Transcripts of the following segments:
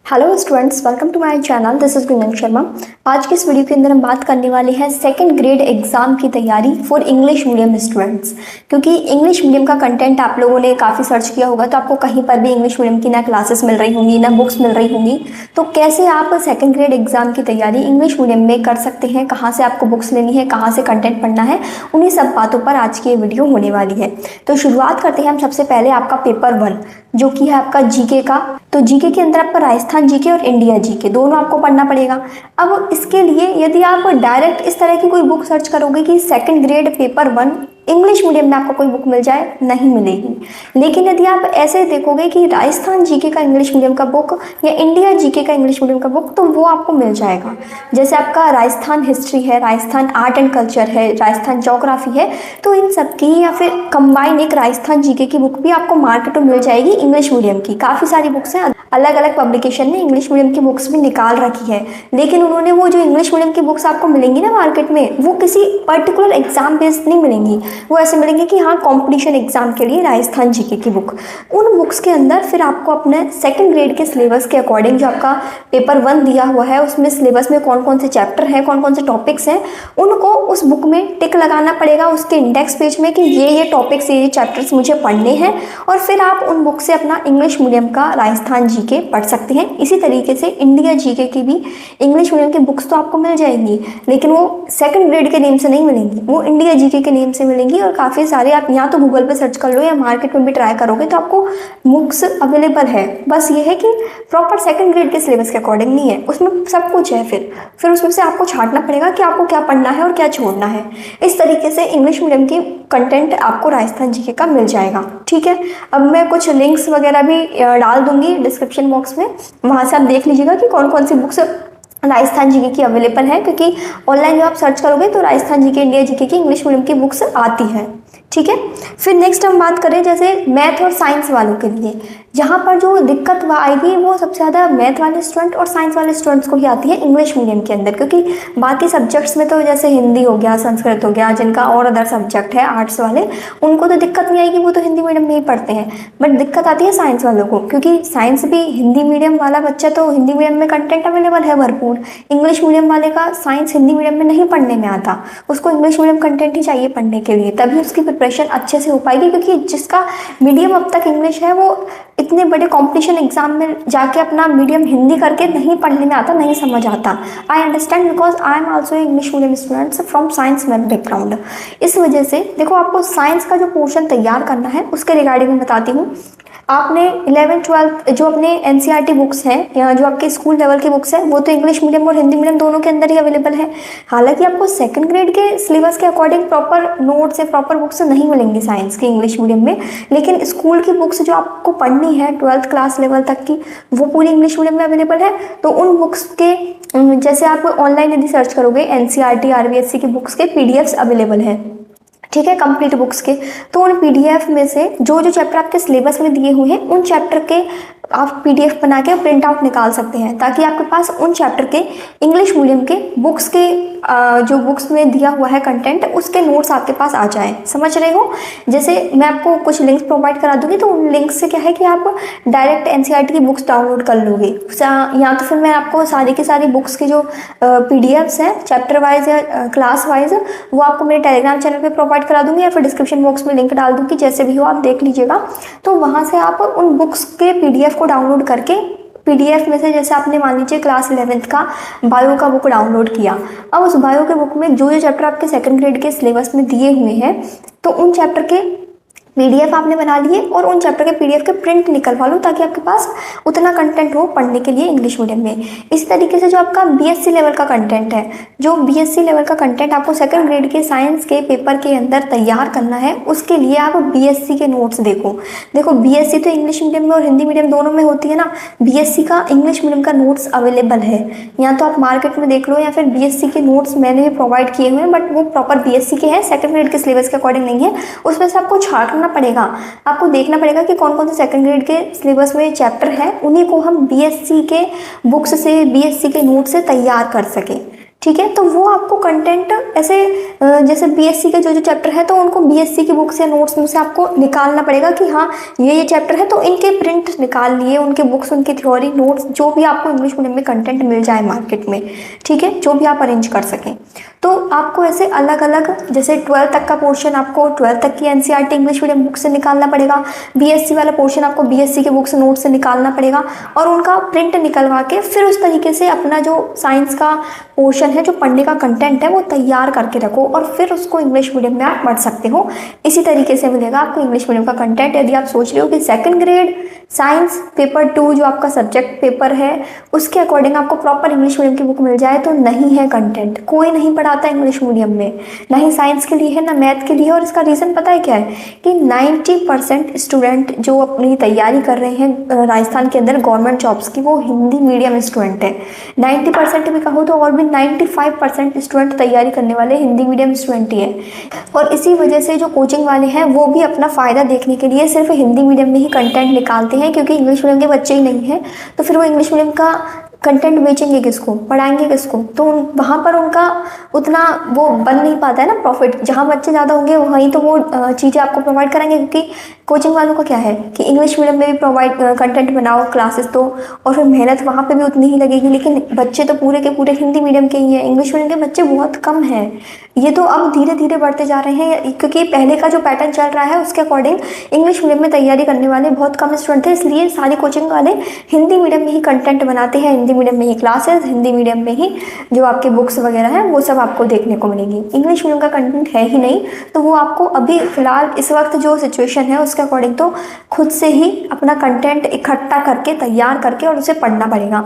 Hello students, welcome to my channel. This is Gunjan Sharma. आज की इस वीडियो के अंदर हम बात करने वाले हैं सेकंड ग्रेड एग्जाम की तैयारी फॉर इंग्लिश मीडियम स्टूडेंट्स। क्योंकि इंग्लिश मीडियम का कंटेंट आप लोगों ने काफ़ी सर्च किया होगा, तो आपको कहीं पर भी इंग्लिश मीडियम की ना क्लासेस मिल रही होंगी ना बुक्स मिल रही होंगी। तो कैसे आप सेकंड ग्रेड एग्जाम की तैयारी इंग्लिश मीडियम में कर सकते हैं, कहाँ से आपको बुक्स लेनी है, कहाँ से कंटेंट पढ़ना है, उन्हीं सब बातों पर आज की ये वीडियो होने वाली है। तो शुरुआत करते हैं हम सबसे पहले आपका पेपर 1 जो कि है आपका जीके का। तो जीके के अंदर आपका राजस्थान जीके और इंडिया जीके दोनों आपको पढ़ना पड़ेगा। अब इसके लिए यदि आप डायरेक्ट इस तरह की कोई बुक सर्च करोगे कि second grade paper 1 English medium में आपको कोई बुक मिल जाए, नहीं मिलेगी। लेकिन यदि आप ऐसे देखोगे कि राजस्थान जीके का इंग्लिश मीडियम का बुक या इंडिया जीके का इंग्लिश मीडियम का बुक, तो वो आपको मिल जाएगा। जैसे आपका राजस्थान हिस्ट्री है, राजस्थान आर्ट एंड कल्चर है, राजस्थान ज्योग्राफी है, तो इन सब की या फिर कंबाइन एक राजस्थान जीके की बुक भी आपको मार्केट में मिल जाएगी इंग्लिश मीडियम की। काफ़ी सारी बुक्स हैं, अलग अलग पब्लिकेशन ने इंग्लिश मीडियम की बुक्स भी निकाल रखी है। लेकिन उन्होंने वो जो इंग्लिश मीडियम की बुक्स आपको मिलेंगी ना मार्केट में, वो किसी पर्टिकुलर एग्जाम बेस्ड नहीं मिलेंगी। वो ऐसे मिलेंगे कि हाँ, कंपटीशन एग्जाम के लिए राजस्थान जीके की बुक। उन बुक्स के अंदर फिर आपको अपने सेकंड ग्रेड के सिलेबस के अकॉर्डिंग जो आपका पेपर 1 दिया हुआ है, उसमें सिलेबस में कौन कौन से चैप्टर हैं, कौन कौन से टॉपिक्स हैं, उनको उस बुक में टिक लगाना पड़ेगा उसके इंडेक्स पेज में कि ये टॉपिक्स, ये चैप्टर्स मुझे पढ़ने हैं। और फिर आप उन बुक से अपना इंग्लिश मीडियम का राजस्थान जीके पढ़ सकते हैं। इसी तरीके से इंडिया जीके की भी इंग्लिश मीडियम की बुक्स तो आपको मिल जाएंगी, लेकिन वो सेकंड ग्रेड के नेम से नहीं मिलेंगी, वो इंडिया जीके के नेम से मिलेंगी। और काफ़ी सारे आप यहाँ तो गूगल पे सर्च कर लो या मार्केट में भी ट्राई करोगे तो आपको बुक्स अवेलेबल है। बस ये है कि प्रॉपर सेकंड ग्रेड के सिलेबस के अकॉर्डिंग नहीं है, उसमें सब कुछ है। फिर उसमें से आपको छांटना पड़ेगा कि आपको क्या पढ़ना है और क्या छोड़ना है। इस तरीके से इंग्लिश मीडियम की कंटेंट आपको राजस्थान जीके का मिल जाएगा। ठीक है, अब मैं कुछ लिंक्स वगैरह भी डाल दूंगी डिस्क्रिप्शन बॉक्स में, वहाँ से आप देख लीजिएगा कि कौन कौन सी बुक्स राजस्थान जीके की अवेलेबल है। क्योंकि ऑनलाइन जब आप सर्च करोगे तो राजस्थान जीके, इंडिया जीके की इंग्लिश मीडियम की बुक्स आती है। ठीक है, फिर नेक्स्ट हम बात करें जैसे मैथ और साइंस वालों के लिए, जहाँ पर जो दिक्कत आएगी वो सबसे ज़्यादा मैथ वाले स्टूडेंट और साइंस वाले स्टूडेंट्स को ही आती है इंग्लिश मीडियम के अंदर। क्योंकि बाकी सब्जेक्ट्स में तो जैसे हिंदी हो गया, संस्कृत हो गया, जिनका और अदर सब्जेक्ट है आर्ट्स वाले, उनको तो दिक्कत नहीं आएगी, वो तो हिंदी मीडियम में ही पढ़ते हैं। बट दिक्कत आती है साइंस वालों को, क्योंकि साइंस भी हिंदी मीडियम वाला बच्चा तो हिंदी मीडियम में कंटेंट अवेलेबल है भरपूर। इंग्लिश मीडियम वाले का साइंस हिंदी मीडियम में नहीं पढ़ने में आता, उसको इंग्लिश मीडियम कंटेंट ही चाहिए पढ़ने के लिए, तभी उसकी प्रिपरेशन अच्छे से हो पाएगी। क्योंकि जिसका मीडियम अब तक इंग्लिश है, वो इतने बड़े कंपटीशन एग्जाम में जाके अपना मीडियम हिंदी करके नहीं पढ़ने में आता, नहीं समझ आता। I understand, because I am also English medium students from science math background. इस वजह से देखो, आपको साइंस का जो पोर्शन तैयार करना है उसके रिगार्डिंग में बताती हूँ। आपने 11th 12th जो अपने एनसीईआरटी बुक्स हैं या जो आपके स्कूल लेवल की बुक्स हैं, वो तो इंग्लिश मीडियम और हिंदी मीडियम दोनों के अंदर ही अवेलेबल है। हालांकि आपको सेकंड ग्रेड के सिलेबस के अकॉर्डिंग प्रॉपर नोट्स या प्रॉपर बुक्स नहीं मिलेंगी साइंस की इंग्लिश मीडियम में, लेकिन स्कूल की बुक्स जो आपको पढ़नी है 12th क्लास लेवल तक की, वो पूरी इंग्लिश मीडियम में अवेलेबल है। तो उन बुक्स के जैसे आप ऑनलाइन यदि सर्च करोगे एनसीईआरटी आरबीएससी की बुक्स के पीडीएफ्स अवेलेबल है, ठीक है, कंप्लीट बुक्स के। तो उन पीडीएफ में से जो जो चैप्टर आपके सिलेबस में दिए हुए हैं, उन चैप्टर के आप पीडीएफ बना के प्रिंट आउट निकाल सकते हैं, ताकि आपके पास उन चैप्टर के इंग्लिश मीडियम के बुक्स के जो बुक्स में दिया हुआ है कंटेंट, उसके नोट्स आपके पास आ जाए। समझ रहे हो? जैसे मैं आपको कुछ लिंक्स प्रोवाइड करा दूंगी, तो उन लिंक्स से क्या है कि आप डायरेक्ट एनसीईआरटी की बुक्स डाउनलोड कर लोगे, या तो फिर मैं आपको सारी की सारी बुक्स के जो पीडीएफ्स हैं चैप्टर वाइज या क्लास वाइज, वो आपको मेरे टेलीग्राम चैनल पे प्रोवाइड करा दूंगी, या फिर डिस्क्रिप्शन बॉक्स में लिंक डाल दूंगी, जैसे भी हो आप देख लीजिएगा। तो वहाँ से आप उन बुक्स के पीडीएफ को डाउनलोड करके, पीडीएफ में से जैसे आपने मान लीजिए क्लास 11th का बायो का बुक डाउनलोड किया, अब उस बायो के बुक में जो जो चैप्टर आपके सेकंड ग्रेड के सिलेबस में दिए हुए हैं, तो उन चैप्टर के पीडीएफ आपने बना लिए और उन चैप्टर के पीडीएफ के प्रिंट निकलवा लो, ताकि आपके पास उतना कंटेंट हो पढ़ने के लिए इंग्लिश मीडियम में। इसी तरीके से जो आपका बीएससी लेवल का कंटेंट है, जो बीएससी लेवल का कंटेंट आपको सेकंड ग्रेड के साइंस के पेपर के अंदर तैयार करना है, उसके लिए आप बीएससी के नोट्स देखो बीएससी तो इंग्लिश मीडियम में और हिंदी मीडियम दोनों में होती है ना। बीएससी का इंग्लिश मीडियम का नोट्स अवेलेबल है, या तो आप मार्केट में देख लो, या फिर बीएससी के नोट्स मैंने भी प्रोवाइड किए हुए हैं, बट वो प्रॉपर बीएससी के हैं, सेकंड ग्रेड के सिलेबस के अकॉर्डिंग नहीं है। उसमें से आपको छांटना पड़ेगा, आपको देखना पड़ेगा कि कौन कौन से सेकंड ग्रेड के सिलेबस में चैप्टर है, उन्हीं को हम बीएससी के बुक्स से, बीएससी के नोट से तैयार कर सकें। ठीक है। तो वो आपको कंटेंट ऐसे जैसे बीएससी के जो चैप्टर है तो उनको बीएससी की बुक्स या नोट्स में से आपको निकालना पड़ेगा कि हाँ ये चैप्टर है, तो इनके प्रिंट निकाल लिए, उनके बुक्स, उनकी थ्योरी नोट्स, जो भी आपको इंग्लिश मीडियम में कंटेंट मिल जाए मार्केट में, ठीक है, जो भी आप अरेंज कर सकें। तो आपको ऐसे अलग अलग, जैसे 12th तक का पोर्शन आपको 12th तक की एनसीईआरटी इंग्लिश मीडियम बुक से निकालना पड़ेगा, बीएससी वाला पोर्शन आपको बीएससी के बुक्स नोट से निकालना पड़ेगा, और उनका प्रिंट निकलवा के फिर उस तरीके से अपना जो साइंस का पोर्शन है, जो पढ़ने का कंटेंट है, वो तैयार करके रखो और फिर उसको इंग्लिश मीडियम में आप पढ़ सकते हो। इसी तरीके से मिलेगा आपको इंग्लिश मीडियम का कंटेंट। यदि आप सोच रहे हो कि सेकंड ग्रेड साइंस पेपर 2 जो आपका सब्जेक्ट पेपर है उसके अकॉर्डिंग आपको प्रॉपर इंग्लिश मीडियम की बुक मिल जाए, तो नहीं है कंटेंट, कोई नहीं पढ़ाता इंग्लिश मीडियम में, ना ही साइंस के लिए है ना मैथ के लिए। और इसका रीज़न पता है क्या है कि 90% स्टूडेंट जो अपनी तैयारी कर रहे हैं राजस्थान के अंदर गवर्नमेंट जॉब्स की, वो हिंदी मीडियम स्टूडेंट है। 90% भी कहो तो और भी 95% स्टूडेंट तैयारी करने वाले हिंदी मीडियम स्टूडेंट ही है। और इसी वजह से जो कोचिंग वाले हैं वो भी अपना फ़ायदा देखने के लिए सिर्फ हिंदी मीडियम में ही कंटेंट निकालते हैं, क्योंकि इंग्लिश मीडियम के बच्चे ही नहीं हैं, तो फिर वो इंग्लिश मीडियम का कंटेंट बेचेंगे किसको, पढ़ाएंगे किसको, तो वहाँ पर उनका उतना वो बन नहीं पाता है ना प्रॉफिट। जहाँ बच्चे ज़्यादा होंगे वहीं तो वो चीज़ें आपको प्रोवाइड कराएंगे, क्योंकि कोचिंग वालों का क्या है कि इंग्लिश मीडियम में भी प्रोवाइड कंटेंट बनाओ क्लासेस तो, और फिर मेहनत वहाँ पे भी उतनी ही लगेगी, लेकिन बच्चे तो पूरे के पूरे हिंदी मीडियम के ही हैं, इंग्लिश मीडियम के बच्चे बहुत कम हैं। ये तो अब धीरे धीरे बढ़ते जा रहे हैं, क्योंकि पहले का जो पैटर्न चल रहा है उसके अकॉर्डिंग इंग्लिश मीडियम में तैयारी करने वाले बहुत कम स्टूडेंट थे, इसलिए सारी कोचिंग वाले हिंदी मीडियम में ही कंटेंट बनाते हैं, हिंदी मीडियम में ही क्लासेस, हिंदी मीडियम में ही जो आपके बुक्स वगैरह हैं वो सब आपको देखने को मिलेंगी। इंग्लिश मीडियम का कंटेंट है ही नहीं, तो वो आपको अभी फ़िलहाल इस वक्त जो सिचुएशन है उसके अकॉर्डिंग तो खुद से ही अपना कंटेंट इकट्ठा करके तैयार करके और उसे पढ़ना पड़ेगा।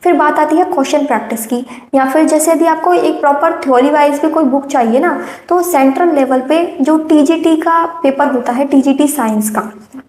फिर बात आती है क्वेश्चन प्रैक्टिस की, या फिर जैसे यदि आपको एक प्रॉपर थ्योरी वाइज भी कोई बुक चाहिए ना, तो सेंट्रल लेवल पे जो टीजीटी का पेपर होता है, टीजीटी साइंस का,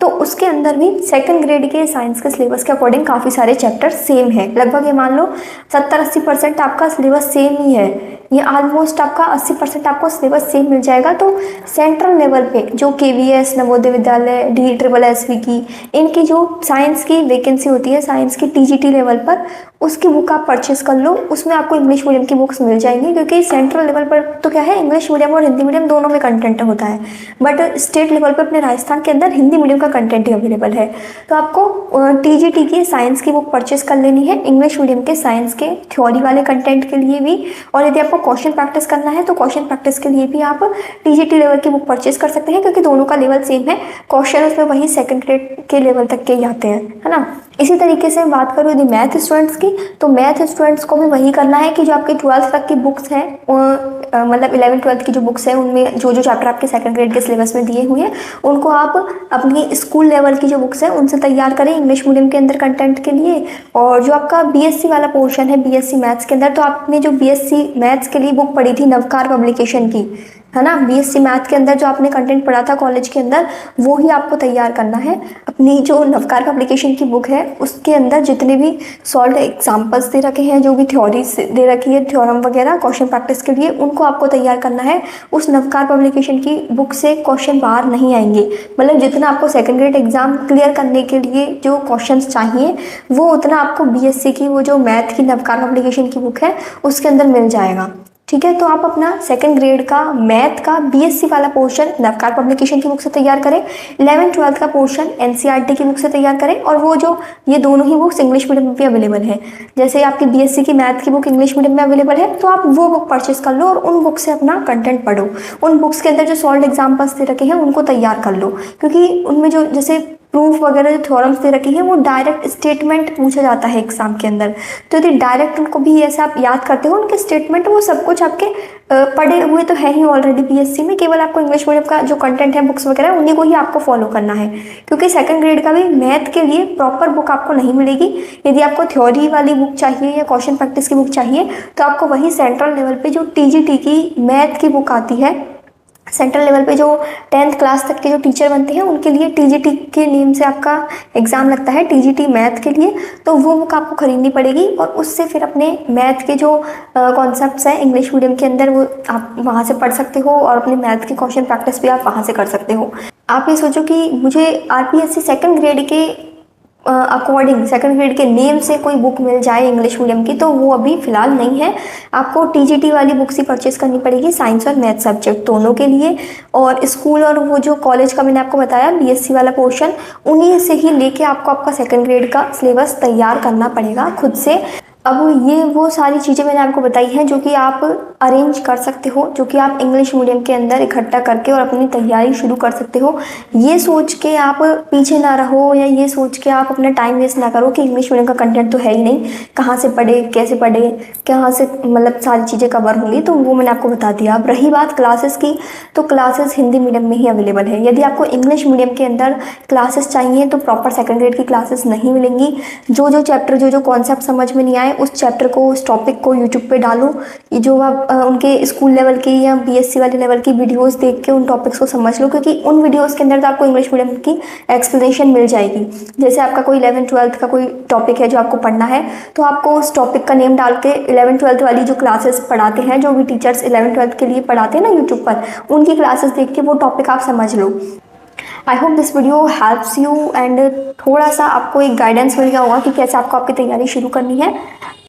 तो उसके अंदर भी सेकंड ग्रेड के साइंस के सिलेबस के अकॉर्डिंग काफ़ी सारे चैप्टर सेम है। लगभग ये मान लो 70-80% आपका सिलेबस सेम ही है, ये ऑलमोस्ट आपका 80% आपको सिलेबस सेम मिल जाएगा। तो सेंट्रल लेवल पे जो केवीएस, नवोदय विद्यालय, DSSV की, इनकी जो साइंस की वैकेंसी होती है साइंस की टीजीटी लेवल पर, उसकी बुक आप परचेस कर लो, उसमें आपको इंग्लिश मीडियम की बुक्स मिल जाएंगी, क्योंकि सेंट्रल लेवल पर तो क्या है इंग्लिश मीडियम और हिंदी मीडियम दोनों में कंटेंट होता है, बट स्टेट लेवल पर अपने राजस्थान के अंदर हिंदी मीडियम का कंटेंट ही अवेलेबल है। तो आपको टीजीटी की साइंस की बुक परचेस कर लेनी है, इंग्लिश मीडियम के साइंस के थ्योरी वाले कंटेंट के लिए भी, और यदि आपको क्वेश्चन प्रैक्टिस करना है तो क्वेश्चन प्रैक्टिस के लिए भी आप टीजीटी लेवल की बुक परचेस कर सकते हैं, क्योंकि दोनों का लेवल सेम है, क्वेश्चन उसमें वही सेकंड ग्रेड के लेवल तक के ही आते हैं, है ना। इसी तरीके से बात करूँ यदि मैथ स्टूडेंट्स की, तो मैथ स्टूडेंट्स को भी वही करना है कि जो आपके 12th तक की बुक्स हैं, मतलब 11th-12th की जो बुक्स हैं उनमें जो जो चैप्टर आपके सेकंड ग्रेड के सिलेबस में दिए हुए हैं उनको आप अपनी स्कूल लेवल की जो बुक्स हैं उनसे तैयार करें इंग्लिश मीडियम के अंदर कंटेंट के लिए। और जो आपका बीएससी वाला पोर्शन है बीएससी मैथ्स के अंदर, तो आपने जो बीएससी मैथ्स के लिए बुक पढ़ी थी नवकार पब्लिकेशन की, है ना, बीएससी मैथ के अंदर जो आपने कंटेंट पढ़ा था कॉलेज के अंदर, वो ही आपको तैयार करना है। अपनी जो नवकार पब्लिकेशन की बुक है उसके अंदर जितने भी सॉल्व एग्जाम्पल्स दे रखे हैं, जो भी थ्योरीज दे रखी है, थ्योरम वगैरह क्वेश्चन प्रैक्टिस के लिए, उनको आपको तैयार करना है। उस नवकार पब्लिकेशन की बुक से क्वेश्चन बाहर नहीं आएंगे, मतलब जितना आपको सेकंड ग्रेड एग्जाम क्लियर करने के लिए जो क्वेश्चन चाहिए वो उतना आपको बीएससी की वो जो मैथ की नवकार पब्लिकेशन की बुक है उसके अंदर मिल जाएगा। ठीक है, तो आप अपना सेकंड ग्रेड का मैथ का बीएससी वाला पोर्शन नवकार पब्लिकेशन की बुक से तैयार करें, 11th-12th का पोर्शन एनसीईआरटी की बुक से तैयार करें, और वो जो ये दोनों ही बुक्स इंग्लिश मीडियम में भी अवेलेबल है। जैसे आपकी बीएससी की मैथ की बुक इंग्लिश मीडियम में अवेलेबल है, तो आप वो बुक परचेस कर लो और उन बुक से अपना कंटेंट पढ़ो। उन बुक्स के अंदर जो सॉल्व एग्जाम्पल्स दे रखे हैं उनको तैयार कर लो, क्योंकि उनमें जो जैसे प्रूफ वगैरह जो थ्योरम्स दे रखी है वो डायरेक्ट स्टेटमेंट पूछा जाता है एग्जाम के अंदर, तो यदि डायरेक्ट उनको भी ऐसे आप याद करते हो उनके स्टेटमेंट, वो सब कुछ आपके पढ़े हुए तो है ही ऑलरेडी बीएससी में, केवल आपको इंग्लिश मीडियम का जो कंटेंट है बुक्स वगैरह उन्हीं को ही आपको फॉलो करना है, क्योंकि सेकंड ग्रेड का भी मैथ के लिए प्रॉपर बुक आपको नहीं मिलेगी। यदि आपको थ्योरी वाली बुक चाहिए या क्वेश्चन प्रैक्टिस की बुक चाहिए तो आपको वही सेंट्रल लेवल पे जो टीजीटी की मैथ की बुक आती है, सेंट्रल लेवल पे जो 10th क्लास तक के जो टीचर बनते हैं उनके लिए टीजीटी के नेम से आपका एग्ज़ाम लगता है टीजीटी मैथ के लिए, तो वो बुक आपको खरीदनी पड़ेगी और उससे फिर अपने मैथ के जो कॉन्सेप्ट्स हैं इंग्लिश मीडियम के अंदर वो आप वहाँ से पढ़ सकते हो, और अपने मैथ की क्वेश्चन प्रैक्टिस भी आप वहाँ से कर सकते हो। आप ये सोचो कि मुझे आरपीएससी सेकंड ग्रेड के अकॉर्डिंग सेकंड ग्रेड के नेम से कोई बुक मिल जाए इंग्लिश मीडियम की तो वो अभी फ़िलहाल नहीं है। आपको टीजीटी वाली बुक्स ही परचेज़ करनी पड़ेगी साइंस और मैथ सब्जेक्ट दोनों के लिए। और स्कूल और वो जो कॉलेज का मैंने आपको बताया बीएससी वाला पोर्शन, उन्हीं से ही लेके आपको आपका सेकंड ग्रेड का सिलेबस तैयार करना पड़ेगा खुद से। अब ये वो सारी चीज़ें मैंने आपको बताई हैं जो कि आप अरेंज कर सकते हो, जो कि आप इंग्लिश मीडियम के अंदर इकट्ठा करके और अपनी तैयारी शुरू कर सकते हो। ये सोच के आप पीछे ना रहो या ये सोच के आप अपना टाइम वेस्ट ना करो कि इंग्लिश मीडियम का कंटेंट तो है ही नहीं, कहाँ से पढ़े, कैसे पढ़े, कहाँ से मतलब सारी चीज़ें कवर होंगी, तो वो मैंने आपको बता दिया। अब रही बात क्लासेस की, तो क्लासेस हिंदी मीडियम में ही अवेलेबल है। यदि आपको इंग्लिश मीडियम के अंदर क्लासेस चाहिए तो प्रॉपर सेकंड ग्रेड की क्लासेस नहीं मिलेंगी। जो जो चैप्टर, जो जो कॉन्सेप्ट समझ में नहीं आए उस चैप्टर को, उस टॉपिक को यूट्यूब पे डालो। ये जो आप उनके स्कूल लेवल की या बीएससी वाले लेवल की वीडियोस देख के उन टॉपिक्स को समझ लो, क्योंकि उन वीडियोस के अंदर तो आपको इंग्लिश मीडियम की एक्सप्लेनेशन मिल जाएगी। जैसे आपका कोई 11th-12th का कोई टॉपिक है जो आपको पढ़ना है, तो आपको उस टॉपिक का नेम डाल के 11th-12th वाली जो क्लासेस पढ़ाते हैं, जो भी टीचर्स 11th-12th के लिए पढ़ाते हैं ना यूट्यूब पर, उनकी क्लासेस देख के वो टॉपिक आप समझ लो। I hope this video helps you and थोड़ा सा आपको एक गाइडेंस मिल गया होगा कि कैसे आपको आपकी तैयारी शुरू करनी है।